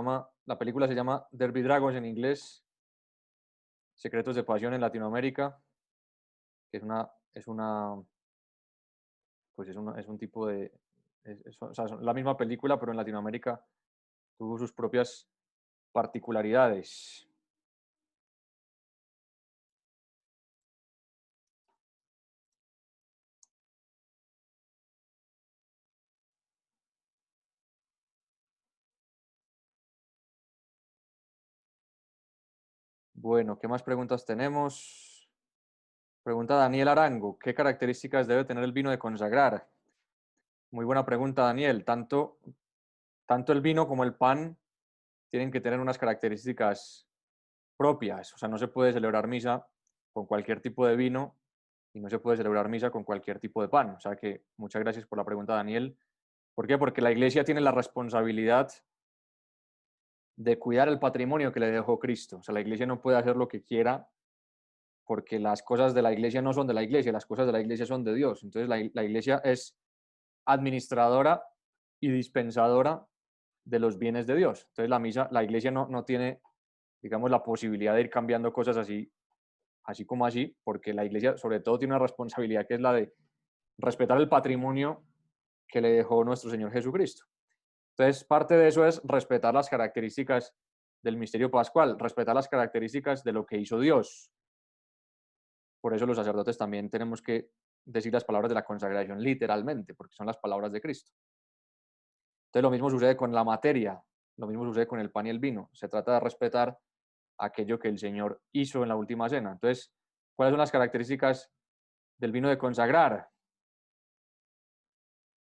llama Derby Dragons en inglés, Secretos de Pasión en Latinoamérica, que es un tipo de, o sea, es la misma película, pero en Latinoamérica tuvo sus propias particularidades. Bueno, ¿qué más preguntas tenemos? Pregunta Daniel Arango, ¿qué características debe tener el vino de consagrar? Muy buena pregunta, Daniel. Tanto el vino como el pan tienen que tener unas características propias. O sea, no se puede celebrar misa con cualquier tipo de vino y no se puede celebrar misa con cualquier tipo de pan. O sea que muchas gracias por la pregunta, Daniel. ¿Por qué? Porque la iglesia tiene la responsabilidad de cuidar el patrimonio que le dejó Cristo. O sea, la iglesia no puede hacer lo que quiera porque las cosas de la iglesia no son de la iglesia, las cosas de la iglesia son de Dios. Entonces la iglesia es administradora y dispensadora de los bienes de Dios. Entonces la iglesia no tiene, digamos, la posibilidad de ir cambiando cosas así como así, porque la iglesia sobre todo tiene una responsabilidad que es la de respetar el patrimonio que le dejó nuestro Señor Jesucristo. Entonces, parte de eso es respetar las características del misterio pascual, respetar las características de lo que hizo Dios. Por eso los sacerdotes también tenemos que decir las palabras de la consagración literalmente, porque son las palabras de Cristo. Entonces, lo mismo sucede con la materia, lo mismo sucede con el pan y el vino. Se trata de respetar aquello que el Señor hizo en la última cena. Entonces, ¿cuáles son las características del vino de consagrar?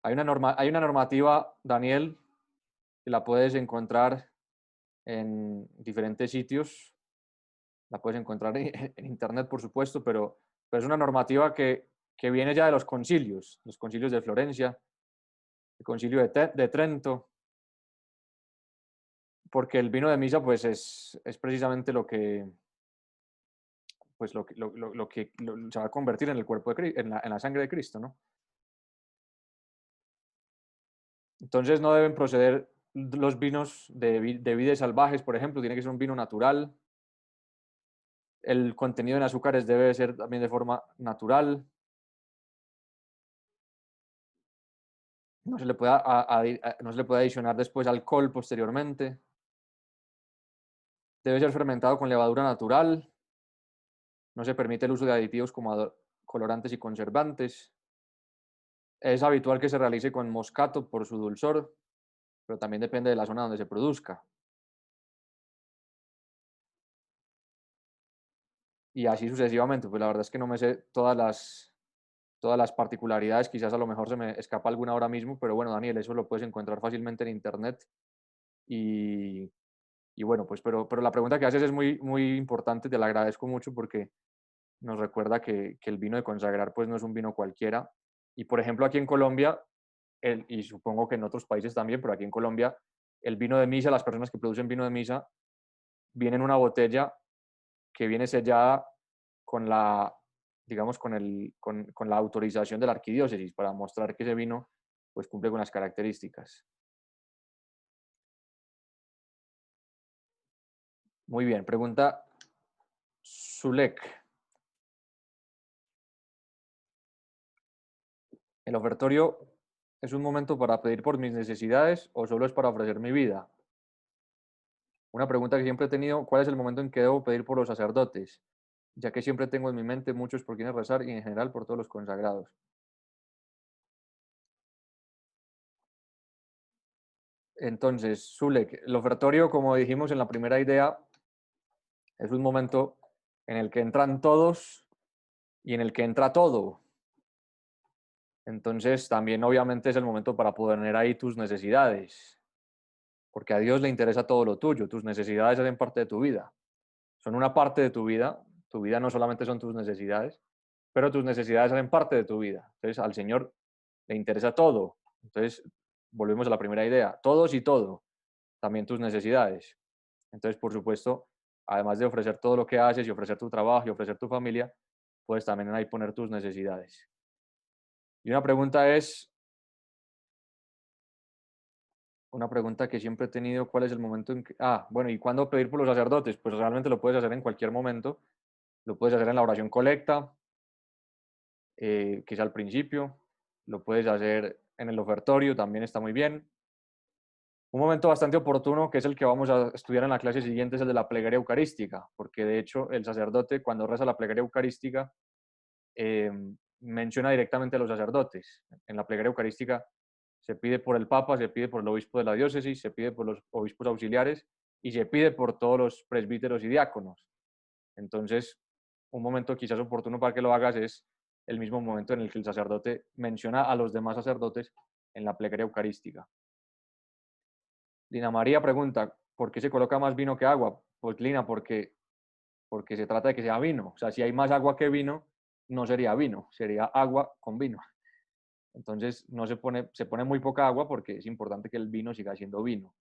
Hay una normativa, Daniel, que la puedes encontrar en diferentes sitios. La puedes encontrar en internet, por supuesto, pero es una normativa que viene ya de los concilios de Florencia, el concilio de Trento, porque el vino de misa pues es precisamente lo que, pues se va a convertir en el cuerpo de Cristo, en la sangre de Cristo, ¿no? Entonces no deben proceder los vinos de vides salvajes, por ejemplo, tiene que ser un vino natural. El contenido en azúcares debe ser también de forma natural. No se le puede, no se le puede adicionar después alcohol posteriormente. Debe ser fermentado con levadura natural. No se permite el uso de aditivos como colorantes y conservantes. Es habitual que se realice con moscato por su dulzor, pero también depende de la zona donde se produzca. Y así sucesivamente, pues la verdad es que no me sé todas las particularidades, quizás a lo mejor se me escapa alguna ahora mismo, pero bueno, Daniel, eso lo puedes encontrar fácilmente en internet. Y, y bueno, pues pero la pregunta que haces es muy, muy importante, te la agradezco mucho porque nos recuerda que el vino de consagrar pues no es un vino cualquiera. Y por ejemplo aquí en Colombia, y supongo que en otros países también, pero aquí en Colombia, el vino de misa, las personas que producen vino de misa, viene en una botella que viene sellada con la, digamos, con la autorización de la arquidiócesis para mostrar que ese vino pues cumple con las características. Muy bien, pregunta Zulek. ¿El ofertorio es un momento para pedir por mis necesidades o solo es para ofrecer mi vida? Una pregunta que siempre he tenido, ¿cuál es el momento en que debo pedir por los sacerdotes? Ya que siempre tengo en mi mente muchos por quienes rezar y en general por todos los consagrados. Entonces, Zulek, el ofertorio, como dijimos en la primera idea, es un momento en el que entran todos y en el que entra todo. Entonces, también obviamente es el momento para poner ahí tus necesidades, porque a Dios le interesa todo lo tuyo, tus necesidades hacen parte de tu vida, son una parte de tu vida no solamente son tus necesidades, pero tus necesidades hacen parte de tu vida. Entonces, al Señor le interesa todo. Entonces, volvemos a la primera idea, todos y todo, también tus necesidades. Entonces, por supuesto, además de ofrecer todo lo que haces y ofrecer tu trabajo y ofrecer tu familia, puedes también ahí poner tus necesidades. Y una pregunta que siempre he tenido, ¿cuál es el momento en que... Ah, bueno, ¿y cuándo pedir por los sacerdotes? Pues realmente lo puedes hacer en cualquier momento. Lo puedes hacer en la oración colecta, que es al principio. Lo puedes hacer en el ofertorio, también está muy bien. Un momento bastante oportuno, que es el que vamos a estudiar en la clase siguiente, es el de la plegaria eucarística, porque de hecho el sacerdote cuando reza la plegaria eucarística eh, menciona directamente a los sacerdotes. En la plegaria eucarística se pide por el Papa, se pide por el obispo de la diócesis, se pide por los obispos auxiliares y se pide por todos los presbíteros y diáconos. Entonces, un momento quizás oportuno para que lo hagas es el mismo momento en el que el sacerdote menciona a los demás sacerdotes en la plegaria eucarística. Lina María pregunta, ¿por qué se coloca más vino que agua? Pues Lina, porque se trata de que sea vino. O sea, si hay más agua que vino, no sería vino, sería agua con vino. Entonces no se pone muy poca agua porque es importante que el vino siga siendo vino.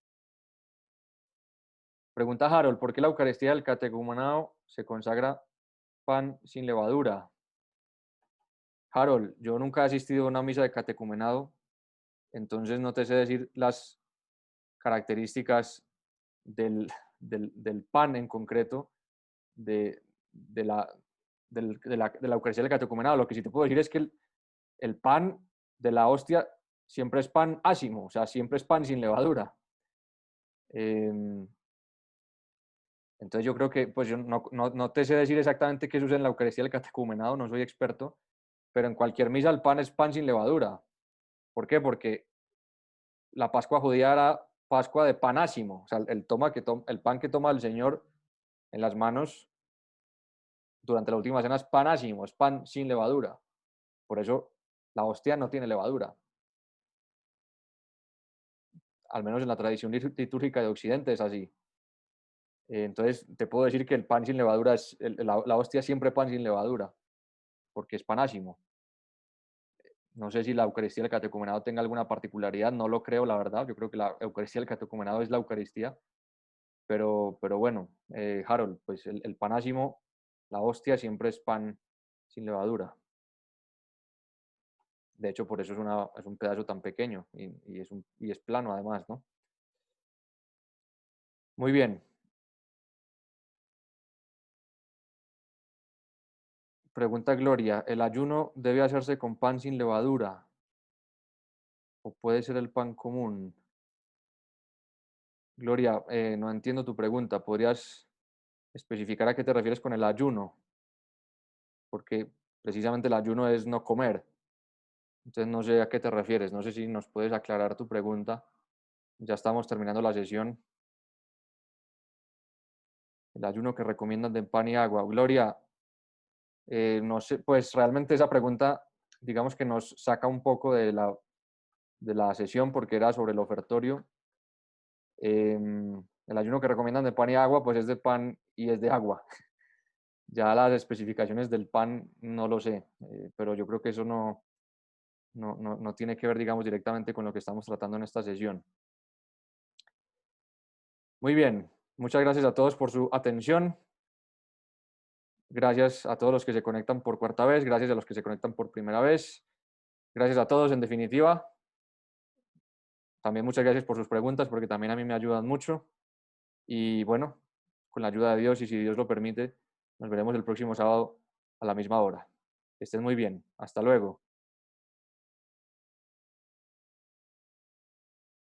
Pregunta Harold, ¿por qué la Eucaristía del catecumenado se consagra pan sin levadura? Harold, yo nunca he asistido a una misa de catecumenado, entonces no te sé decir las características del, del pan en concreto, de, de, la, de la Eucaristía del catecumenado. Lo que sí te puedo decir es que el pan de la hostia siempre es pan ácimo, o sea, siempre es pan sin levadura. Entonces yo creo que, pues yo no te sé decir exactamente qué sucede en la Eucaristía del catecumenado, no soy experto, pero en cualquier misa el pan es pan sin levadura. ¿Por qué? Porque la Pascua judía era Pascua de pan ácimo, o sea, el pan que toma el Señor en las manos durante la última cena es pan ácimo, es pan sin levadura. Por eso la hostia no tiene levadura. Al menos en la tradición litúrgica de Occidente es así. Entonces te puedo decir que el pan sin levadura es, la hostia es siempre pan sin levadura, porque es panásimo. No sé si la Eucaristía del catecumenado tenga alguna particularidad, no lo creo, la verdad. Yo creo que la Eucaristía del catecumenado es la Eucaristía, pero bueno, Harold, pues el panásimo, la hostia siempre es pan sin levadura. De hecho, por eso es un pedazo tan pequeño y es plano además, ¿no? Muy bien. Pregunta Gloria, ¿el ayuno debe hacerse con pan sin levadura o puede ser el pan común? Gloria, no entiendo tu pregunta. ¿Podrías especificar a qué te refieres con el ayuno? Porque precisamente el ayuno es no comer. Entonces no sé a qué te refieres, no sé si nos puedes aclarar tu pregunta. Ya estamos terminando la sesión. El ayuno que recomiendan de pan y agua. Gloria, no sé, pues realmente esa pregunta, digamos que nos saca un poco de la sesión porque era sobre el ofertorio. El ayuno que recomiendan de pan y agua, pues es de pan y es de agua. Ya las especificaciones del pan no lo sé, pero yo creo que eso no tiene que ver, digamos, directamente con lo que estamos tratando en esta sesión. Muy bien, muchas gracias a todos por su atención. Gracias a todos los que se conectan por cuarta vez, gracias a los que se conectan por primera vez. Gracias a todos, en definitiva. También muchas gracias por sus preguntas, porque también a mí me ayudan mucho. Y bueno, con la ayuda de Dios y si Dios lo permite, nos veremos el próximo sábado a la misma hora. Que estén muy bien. Hasta luego.